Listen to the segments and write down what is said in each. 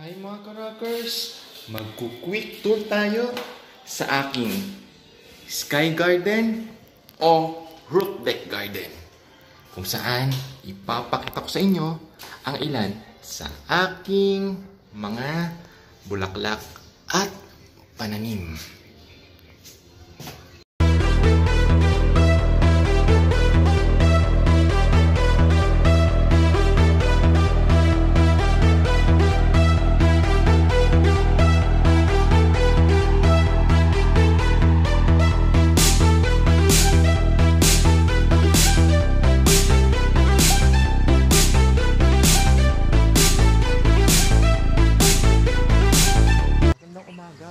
Hi mga ka-rockers! Magku-quick tour tayo sa aking Sky Garden o Roof Deck Garden, kung saan ipapakita ko sa inyo ang ilan sa aking mga bulaklak at pananim.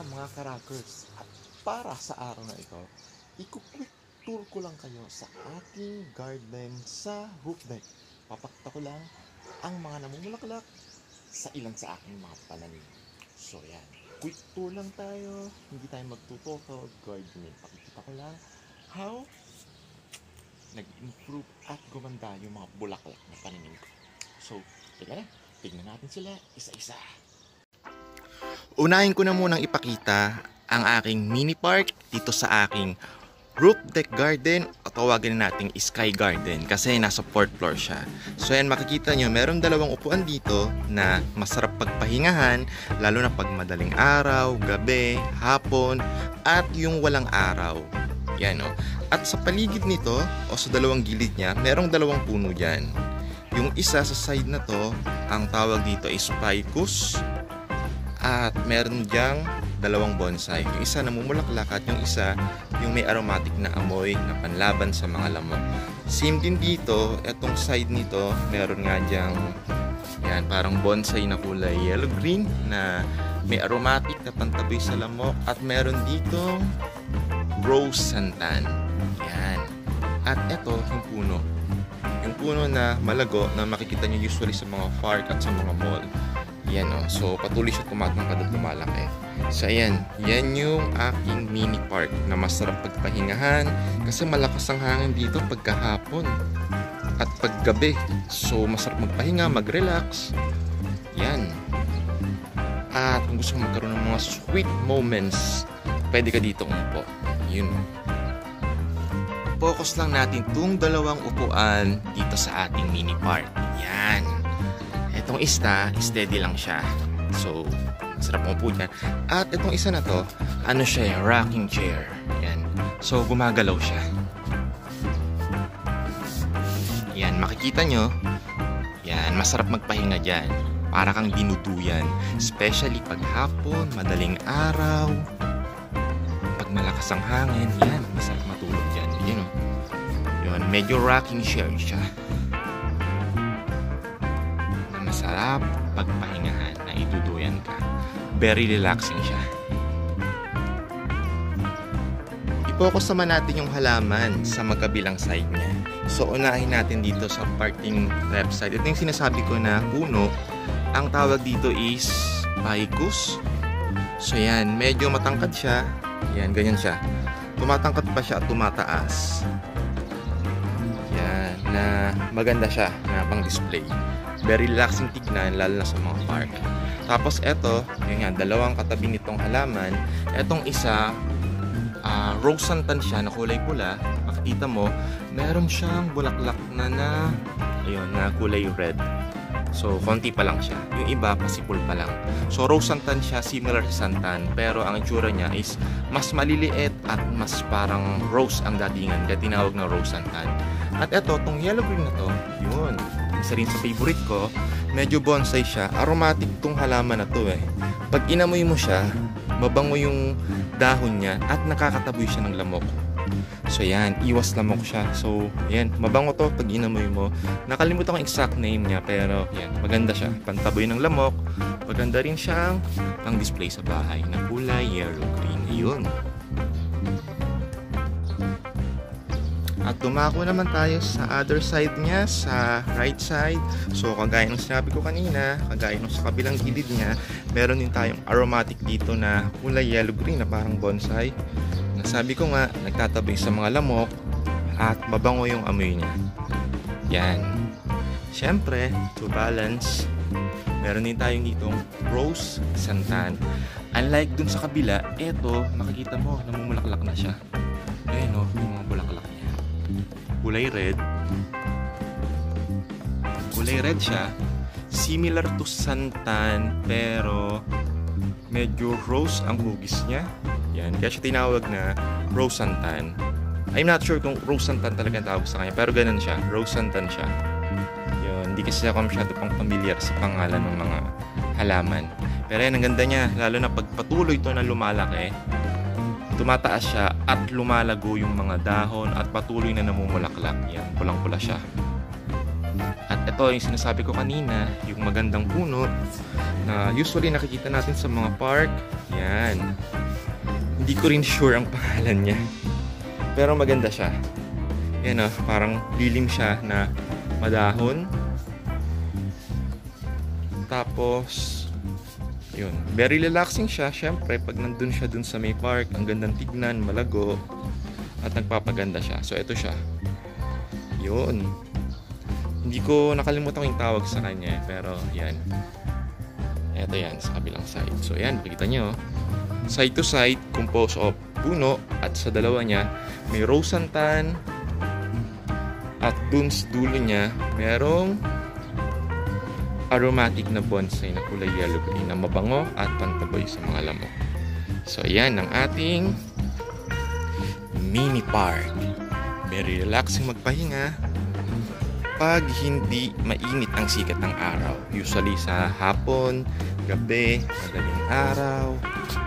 Mga ka-rockers, at para sa araw na ito, i-quick tour ko lang kayo sa aking garden sa roof deck. Papakita ko lang ang mga namumulaklak sa ilan sa aking mga pananim. So yan, quick tour lang tayo, hindi tayo magtututo gardening. Pakikita ko lang how nag-improve at gumanda yung mga bulaklak na pananim ko. So, tignan natin sila isa-isa. Unahin ko na munang ipakita ang aking mini park dito sa aking roof deck garden o tawagin nating Sky Garden kasi nasa 4th floor siya. So yan, makikita nyo, meron dalawang upuan dito na masarap pagpahingahan, lalo na pag madaling araw, gabi, hapon, at yung walang araw. Yan o. At sa paligid nito o sa dalawang gilid niya, merong dalawang puno dyan. Yung isa sa side na to, ang tawag dito is ficus. At meron diyang dalawang bonsai. Yung isa namumulaklak at yung isa yung may aromatic na amoy na panlaban sa mga lamok. Same din dito, etong side nito, meron nga diyang yan, parang bonsai na kulay yellow-green na may aromatic na pantaboy sa lamok. At meron dito rose santan. Yan. At eto yung puno. Yung puno na malago na makikita nyo usually sa mga park at sa mga mall. Yan o. So, patuloy siya tumatangkad at lumalaki. So, ayan. Yan yung aking mini park na masarap pagpahingahan kasi malakas ang hangin dito pagkahapon at paggabi. So, masarap magpahinga, mag-relax. Yan. At kung gusto mo magkaroon ng mga sweet moments, pwede ka dito umupo. Yun. Focus lang natin itong dalawang upuan dito sa ating mini park. Yan. Itong isa, steady lang siya. So, masarap umupo dyan. At itong isa na to, ano siya, rocking chair. Yan. So, gumagalaw siya. Yan, makikita nyo. Yan, masarap magpahinga dyan. Para kang dinuduyan. Especially pag hapon, madaling araw. Pag malakas ang hangin, yan, masarap matulog dyan. Yan o. Yun, medyo rocking chair siya. Masarap pagpahingahan na iduduyan ka. Very relaxing siya. I-focus naman natin yung halaman sa magkabilang side niya. So, unahin natin dito sa parting left side. Ito yung sinasabi ko na puno. Ang tawag dito is ficus. So, yan. Medyo matangkad siya. Yan, ganyan siya. Tumatangkad pa siya at tumataas. Yan, na maganda siya na pang display. Very relaxing tignan, lalo na sa mga park. Tapos eto, yun nga, dalawang katabi nitong halaman. Etong isa, rose santan siya na kulay pula. Makikita mo, meron siyang bulaklak na kulay red. So, konti pa lang siya. Yung iba, pasipul pa lang. So, rose santan siya, similar sa santan. Pero ang itsura niya is mas maliliit at mas parang rose ang datingan. Kaya tinawag na rose santan. At eto, tong yellow green na to, yun. Isa rin sa favorite ko, medyo bonsai siya. Aromatic tong halaman na to eh. Pag inamoy mo siya, mabango yung dahon niya at nakakataboy siya ng lamok. So yan, iwas lamok siya. So yan, mabango to pag inamoy mo. Nakalimutan ko ang exact name niya pero yan, maganda siya. Pantaboy ng lamok. Maganda rin siyang pang display sa bahay na kulay yellow-green. Ayun. At dumako naman tayo sa other side niya, sa right side. So, kagaya ng sinabi ko kanina, kagaya ng sa kabilang gilid niya, meron din tayong aromatic dito na kulay yellow-green na parang bonsai. Nasabi ko nga, nagtatabi sa mga lamok at mabango yung amoy niya. Yan. Siyempre, to balance, Meron din tayong ditong rose santan. Unlike dun sa kabila, eto, makikita mo, namumulaklak na siya. Ayan o, yung mga bulaklak niya. Kulay red. Kulay red siya. Similar to santan, pero medyo rose ang hugis niya. Yan, kaya siya tinawag na rose santan. I'm not sure kung rose santan talaga ang tawag sa kanya, pero ganun siya, rose santan siya. Yun, hindi kasi ako masyado pang familiar sa pangalan ng mga halaman. Pero yan, ang ganda niya, lalo na pag patuloy ito na lumalaki, tumataas siya at lumalago yung mga dahon at patuloy na namumulaklak. Yan, pulang-pula siya. At ito yung sinasabi ko kanina, yung magandang puno na usually nakikita natin sa mga park. Yan. Hindi ko rin sure ang pangalan niya. Pero maganda siya. Yan o, parang lilim siya na madahon. Tapos, yun. Very relaxing siya. Siyempre, pag nandun siya dun sa may park, ang gandang tignan, malago. At nagpapaganda siya. So, ito siya. Yun. Hindi ko nakalimutan yung tawag sa kanya. Pero, yan. Ito yan, sa kabilang side. So, yan. Makikita nyo. Side to side, composed of puno. At sa dalawa niya, may rose santan. At dun sa dulo niya, merong aromatic na bonsai na kulay yellow green na mabango at pantaboy sa mga lamok. So, yan ang ating mini park. Very relaxing magpahinga pag hindi mainit ang sikat ng araw. Usually sa hapon, gabi, madaling araw.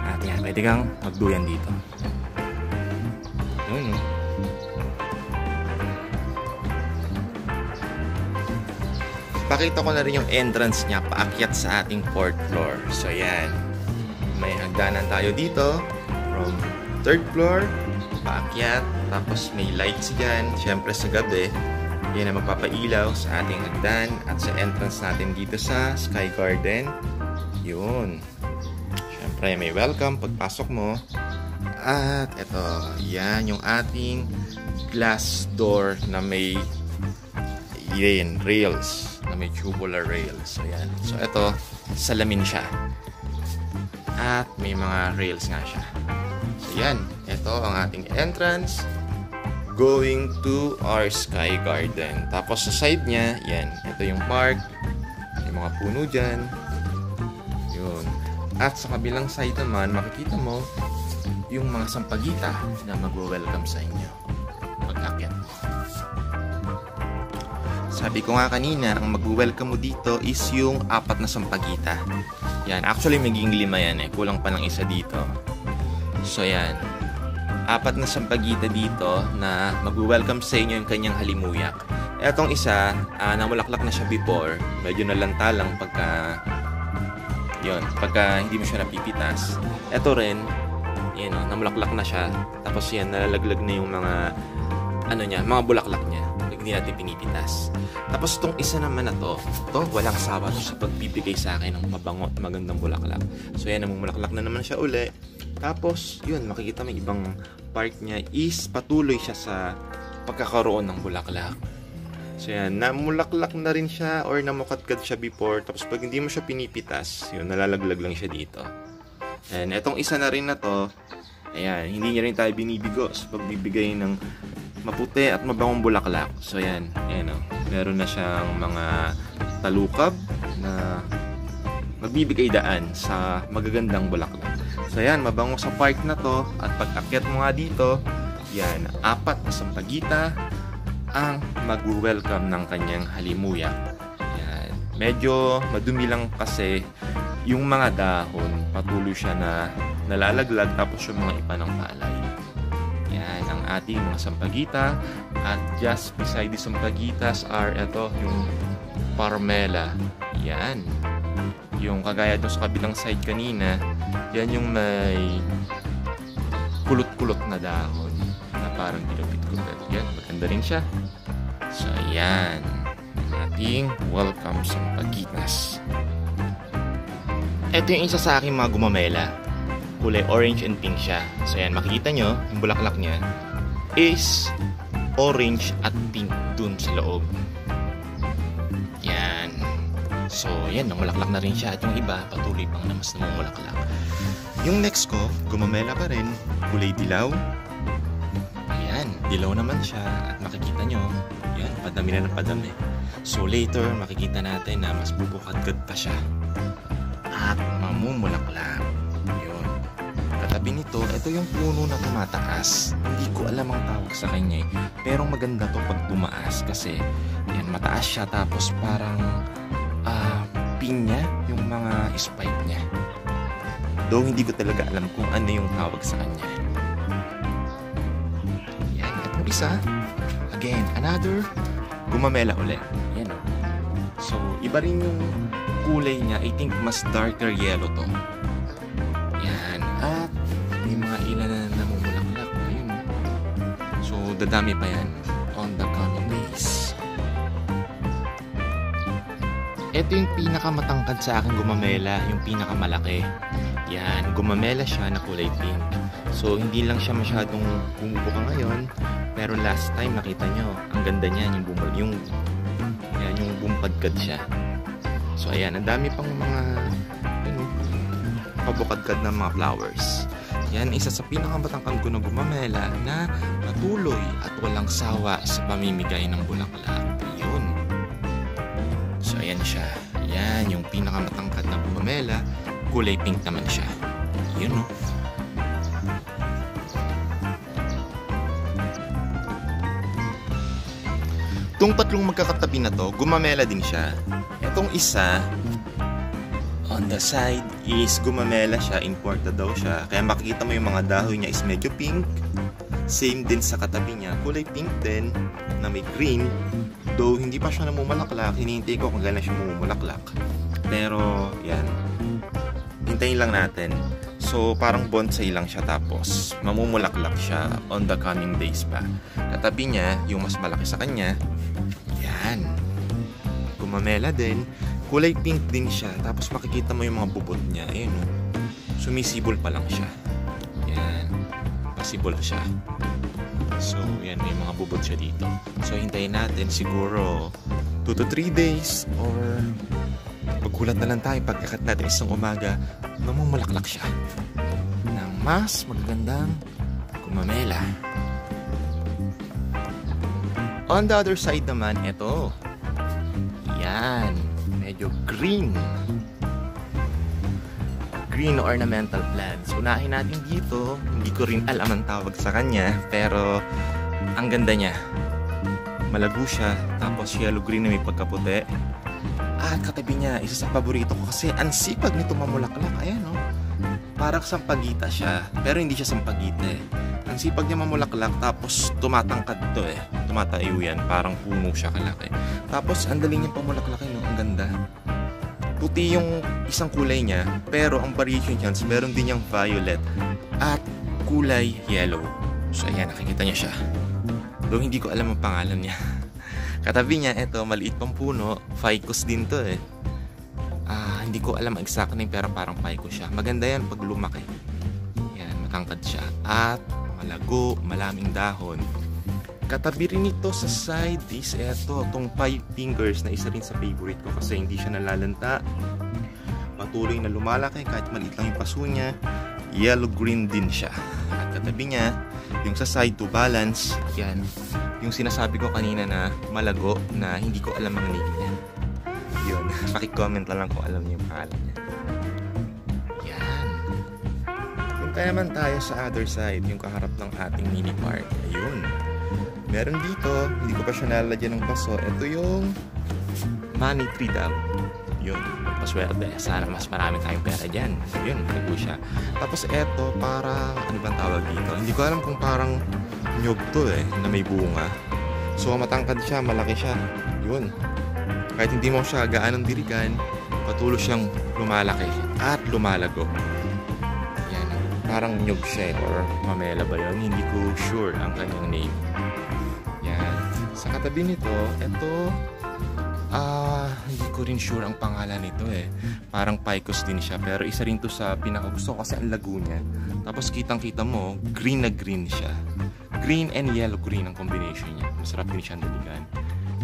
At yan, pwede kang magduyan dito. Yun. Pakita ko na rin yung entrance niya paakyat sa ating 4th floor. So yan, may hagdanan tayo dito from 3rd floor paakyat, tapos may lights dyan. Syempre sa gabi, yan ang magpapailaw sa ating hagdan at sa entrance natin dito sa Sky Garden. Yun, syempre may welcome pagpasok mo. At ito, yan yung ating glass door na may rails, na may tubular rails. So yan. So ito, salamin siya. At may mga rails nga siya. So yan, ito ang ating entrance going to our Sky Garden. Tapos sa side niya, yan, ito yung park. May mga puno dyan. Yun. At sa kabilang side naman, makikita mo yung mga sampagita na mag-welcome sa inyo pag-akyat mo. Sabi ko nga kanina, ang mag-welcome mo dito is yung 4 na sampagita. Yan, actually maging 5 yan eh. Kulang pa ng isa dito. So yan, 4 na sampagita dito na mag-welcome sa inyo yung kanyang halimuyak. Etong isa, namulaklak na siya before. Medyo nalanta lang pagka hindi mo siya napipitas. Ito rin, yan o, namulaklak na siya. Tapos yan, nalalaglag na yung mga mga bulaklak niya. Hindi natin pinipitas. Tapos itong isa naman na to walang sawa to sa pagbibigay sa akin ng mabango at magandang bulaklak. So yan, namumulaklak na naman siya uli. Tapos yun, makikita may ibang part niya is patuloy siya sa pagkakaroon ng bulaklak. So yan, namulaklak na rin siya or namukadkad siya before. Tapos pag hindi mo siya pinipitas, yun, nalalaglag lang siya dito. And etong isa na rin na to, ayan, hindi niya rin tayo binibigo sa pagbibigay ng maputi at mabangong bulaklak. So yan, ayan o. Meron na siyang mga talukab na magbibigay daan sa magagandang bulaklak. So yan, mabango sa park na to. At pag akyat mo nga dito, yan, 4 na sampagita ang mag-welcome ng kanyang halimuyak. Yan. Medyo madumi lang kasi yung mga dahon, patuloy siya na nalalaglag, tapos yung mga ipa ng palay. Yan ang ating mga sampagita. At just beside the sampagitas are ito yung parmela. Yan. Yung kagaya doon sa kabilang side kanina, yan yung may kulot-kulot na dahon na parang dilupit-kulot. Yan, maganda rin siya. So yan, ating welcome sampagitas. Ito yung isa sa aking mga gumamela. Kulay orange and pink siya. So yan, makikita nyo, yung bulaklak niya is orange at pink dun sa loob. Yan. So, yan, namulaklak na rin siya. At yung iba, patuloy pang na mas namumulaklak. Yung next ko, gumamela pa rin. Kulay dilaw. Ayan, dilaw naman siya. At makikita nyo, yan, padami na ng padami. So, later, makikita natin na mas bubukadkad pa siya. At mamumulaklak. Yun. Katabi nito, ito yung puno na tumataas. Hindi ko alam ang tawag sa kanya eh. Pero maganda to pag tumaas kasi yan, mataas siya tapos parang pinya yung mga spike niya. Though hindi ko talaga alam kung ano yung tawag sa kanya. Yan, at yung isa, again, another, gumamela ulit. Yan o. So, iba rin yung kulay niya. I think mas darker yellow to. Yan, at may mga ilan na namumulaklak. Ayun. So, dadami pa yan on the coming days. Ito yung pinakamatangkad sa akin gumamela, yung pinakamalaki. Yan, gumamela siya na kulay pink. So, hindi lang siya masyadong bumubuka ngayon. Pero last time, nakita nyo, ang ganda niya, yung bumpadkad siya. So, ayan, ang dami pang mga pabukadkad ng mga flowers. Yan, isa sa pinakamatangkad ko na gumamela na patuloy at walang sawa sa pamimigay ng bulaklak. Yun. So, ayan siya. Yan, yung pinakamatangkad na gumamela. Kulay pink naman siya. Yun, no? Itong tatlong magkakatabi na to, gumamela din siya. Itong isa, on the side is gumamela siya, imported daw siya. Kaya makikita mo yung mga dahon niya is medyo pink. Same din sa katabi niya. Kulay pink din, na may green. Though hindi pa siya namumulaklak, hinihintay ko kung gano'n siya mamumulaklak. Pero, yan. Hintayin lang natin. So, parang bonsai lang siya tapos mamumulaklak siya on the coming days pa. Katabi niya, yung mas malaki sa kanya, yan. Gumamela din. Kulay pink din siya. Tapos makikita mo yung mga bubot niya. Ayun, no? Sumisibol pa lang siya. Yan. Pasibol siya. So, yan, may mga bubot siya dito. So, hintayin natin siguro 2 to 3 days or maghulat na lang tayo pagkakat natin isang umaga, namumulaklak siya ng mas magagandang gumamela. On the other side naman, ito. Yan, medyo green. Green ornamental plants. Unahin natin dito. Hindi ko rin alam ang tawag sa kanya. Pero, ang ganda niya. Malago siya. Tapos yellow-green na may pagkaputi. At katabi niya, isa sa paborito ko. Kasi ang sipag nito mamulaklak. Ayan, no? Parang sampagita siya. Pero hindi siya sampagita eh. Ang sipag niya mamulaklak. Tapos tumatangkad to eh. Tumatayo yan. Parang puno siya kalaki. Tapos ang dali niya pamulaklakin, no? Ang ganda. Puti yung isang kulay niya, pero ang variation niya, meron din niyang violet at kulay yellow. So ayan, nakikita niya siya. Though hindi ko alam ang pangalan niya. Katabi niya, eto, maliit pang puno. Ficus din to eh. Hindi ko alam exact name, pero parang ficus siya. Maganda yan pag lumaki. Yan, matangkad siya. At malago, malaming dahon. Katabi rin ito sa side is eto, itong 5 fingers na isa rin sa favorite ko kasi hindi siya nalalanta. Patuloy na lumalaki kahit maliit lang yung paso niya. Yellow-green din siya. At katabi niya, yung sa side to balance, yan. Yung sinasabi ko kanina na malago na hindi ko alam ang name niya. Yun, pakicomment na lang kung alam niyo yung pangalan niya. Yan. Punta naman tayo sa other side, yung kaharap ng ating mini park. Ayun. Meron dito, hindi ko pa siya nalalagyan ng paso. Ito yung money tree daw. Yun, paswerte. Sana mas marami tayong pera dyan. Yun, nagpo siya. Tapos eto, parang, ano bang tawag dito? Hindi ko alam kung parang nyug to eh, na may bunga. So, matangkad siya, malaki siya. Yun. Kahit hindi mo siya gaanong dirigan, patuloy siyang lumalaki at lumalago. Yan, parang nyug siya or mamela ba yun? Hindi ko sure ang kanyang name. Yan. Sa katabi nito, ito, hindi ko rin sure ang pangalan nito eh. Parang ficus din siya, pero isa rin to sa pinakagusto kasi ang lago niya. Tapos kitang-kita mo, green na green siya. Green and yellow-green ang combination niya. Masarap din siyang daligan.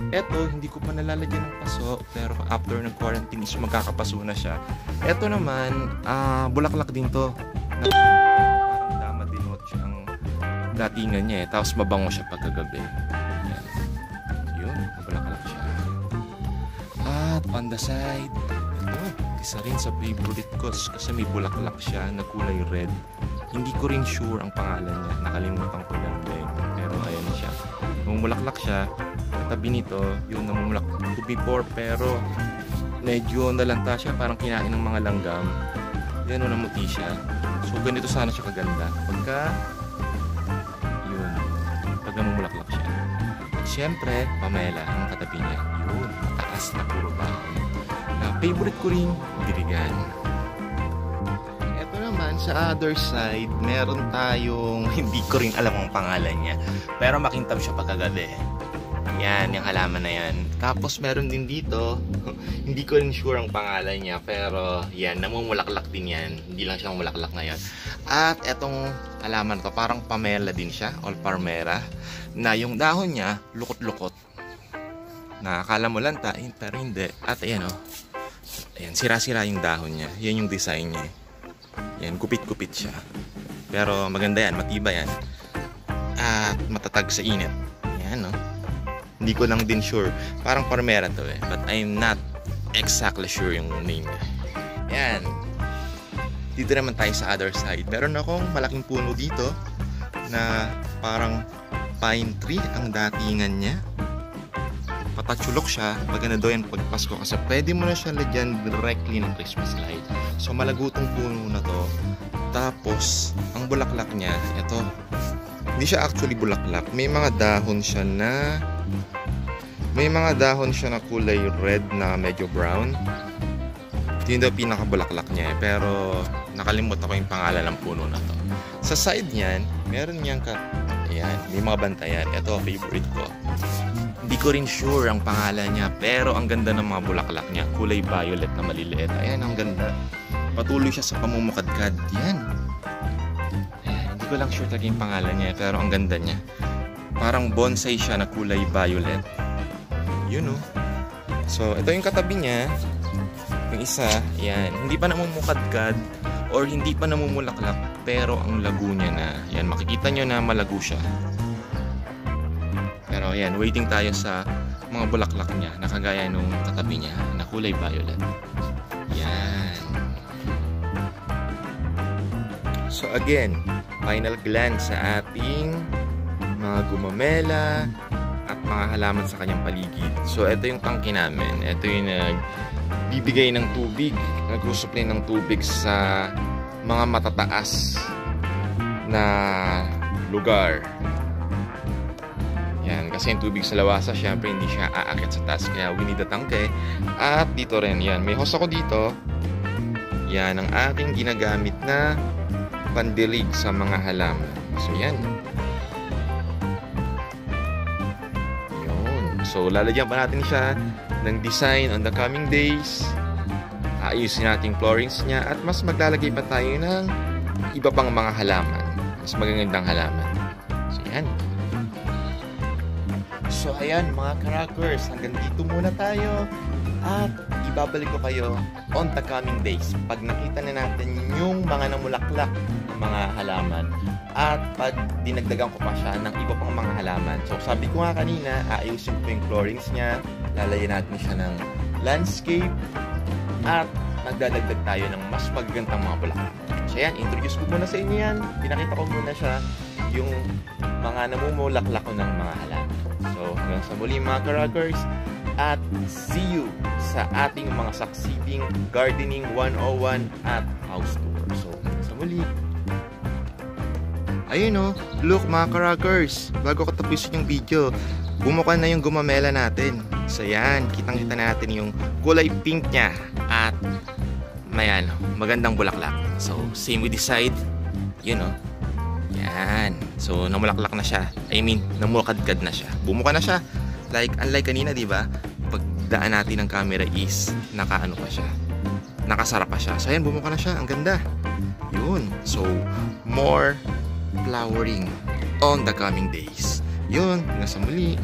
Eto, hindi ko pa nalalagyan ng paso, pero after ng quarantine is magkakapaso na siya. Eto naman, bulaklak din to. Parang damadinot siya ang datingan niya eh. Tapos mabango siya pagkagabi. Yan. Yun, bulaklak siya. At on the side, ito, isa rin sa favorite ko kasi may bulaklak siya na kulay red. Hindi ko rin sure ang pangalan niya. Nakalimutan ko lang din. Pero ayan siya. Namumulaklak siya. Tabi nito, yung namumulaklak to before, pero medyo nalanta siya. Parang kinain ng mga langgam. Yan o, namuti siya. So, ganito sana siya kaganda. Pagka, yun. Pag namumulaklak siya. At syempre, pamela ang katabi niya. Yun, mataas na puro dahon. Na favorite ko rin, dirigan. Sa other side, meron tayong hindi ko rin alam ang pangalan niya, pero makintab siya pagkagabi. Yan, yung halaman na yan. Tapos meron din dito, hindi ko rin sure ang pangalan niya, pero yan, namumulaklak din yan. Hindi lang siya mamulaklak ngayon. At etong halaman to, parang pamela din siya, or parmera, na yung dahon niya, lukot-lukot. Nakakala mo lantain, pero hindi. At ayan o, ayan, sira-sira yung dahon niya. Yan yung design niya. Yan, gupit-gupit siya. Pero maganda yan, matibay yan. At matatag sa init. Yan, no? Hindi ko lang din sure. Parang parmera to eh. But I'm not exactly sure yung name niya. Yan. Dito naman tayo sa other side. Meron akong malaking puno dito na parang pine tree ang datingan niya. Patachulok siya. Maganda daw yan pag Pasko kasi pwede mo na siya lagyan directly ng Christmas light. So malagutong puno na to. Tapos ang bulaklak niya, ito. Hindi siya actually bulaklak. May mga dahon siya na kulay red na medyo brown. Ito yung daw pinakabulaklak niya eh. Pero nakalimutan ko yung pangalan ng puno na to. Sa side niyan, meron niyang ayan, may mga bantayan. Ito, favorite ko. Hindi ko rin sure ang pangalan niya, pero ang ganda ng mga bulaklak niya. Kulay violet na maliliit. Ayan, ang ganda. Patuloy siya sa pamumukadkad. Yan. Ayan, hindi ko lang sure talaga yung pangalan niya, pero ang ganda niya. Parang bonsai siya na kulay violet. Yun o. So, ito yung katabi niya. Yung isa, ayan. Hindi pa namumukadkad or hindi pa namumulaklak, pero ang lago niya na. Yan, makikita nyo na malago siya. Pero ayan, waiting tayo sa mga bulaklak niya na kagaya nung katabi niya na kulay violet. Yan. So again, final glance sa ating mga gumamela at mga halaman sa kanyang paligid. So ito yung tangke namin. Ito yung nagbibigay ng tubig, nag-supply ng tubig sa mga matataas na lugar. Yan, kasi yung tubig sa lawasa, syempre hindi siya aakyat sa taas. Kaya we need a tangke. At dito rin, yan. May hose ako dito. Yan, ang aking ginagamit na pandilig sa mga halaman. So, yan. Yun. So, lalagyan pa natin siya ng design on the coming days. Ayusin natin floorings niya. At mas maglalagay pa tayo ng iba pang mga halaman. Mas magagandang halaman. So, yan. So ayan mga ka-rockers, hanggang dito muna tayo at ibabalik ko kayo on the coming days pag nakita na natin yung mga namulaklak ng mga halaman at pag dinagdagan ko pa siya ng iba pang mga halaman. So sabi ko nga kanina, aayusin ko yung floorings niya, lalayan natin siya ng landscape at magdadagdag tayo ng mas magagandang mga bulaklak. So yan, introduce ko muna sa inyo yan, pinakita ko muna siya yung mga namumulaklak ko ng mga halaman. So, hanggang sa muli mga ka-rockers at see you sa ating mga succeeding Gardening 101 at House Tour. So, hanggang sa muli. Ayun o, look mga ka-rockers, bago ko tapusin yung video, bumukan na yung gumamela natin. So yan, kitang-kita natin yung kulay pink niya at mayan, magandang bulaklak. So, same with the side, yun o. Yan. So, namulaklak na siya. I mean, namukadkad na siya. Bumuka na siya. Like, unlike kanina, di ba? Pagdaan natin ng camera is nakaano pa siya. Nakasarap pa siya. So, ayan, bumuka na siya. Ang ganda. Yun. So, more flowering on the coming days. Yun. Hanggang sa muli.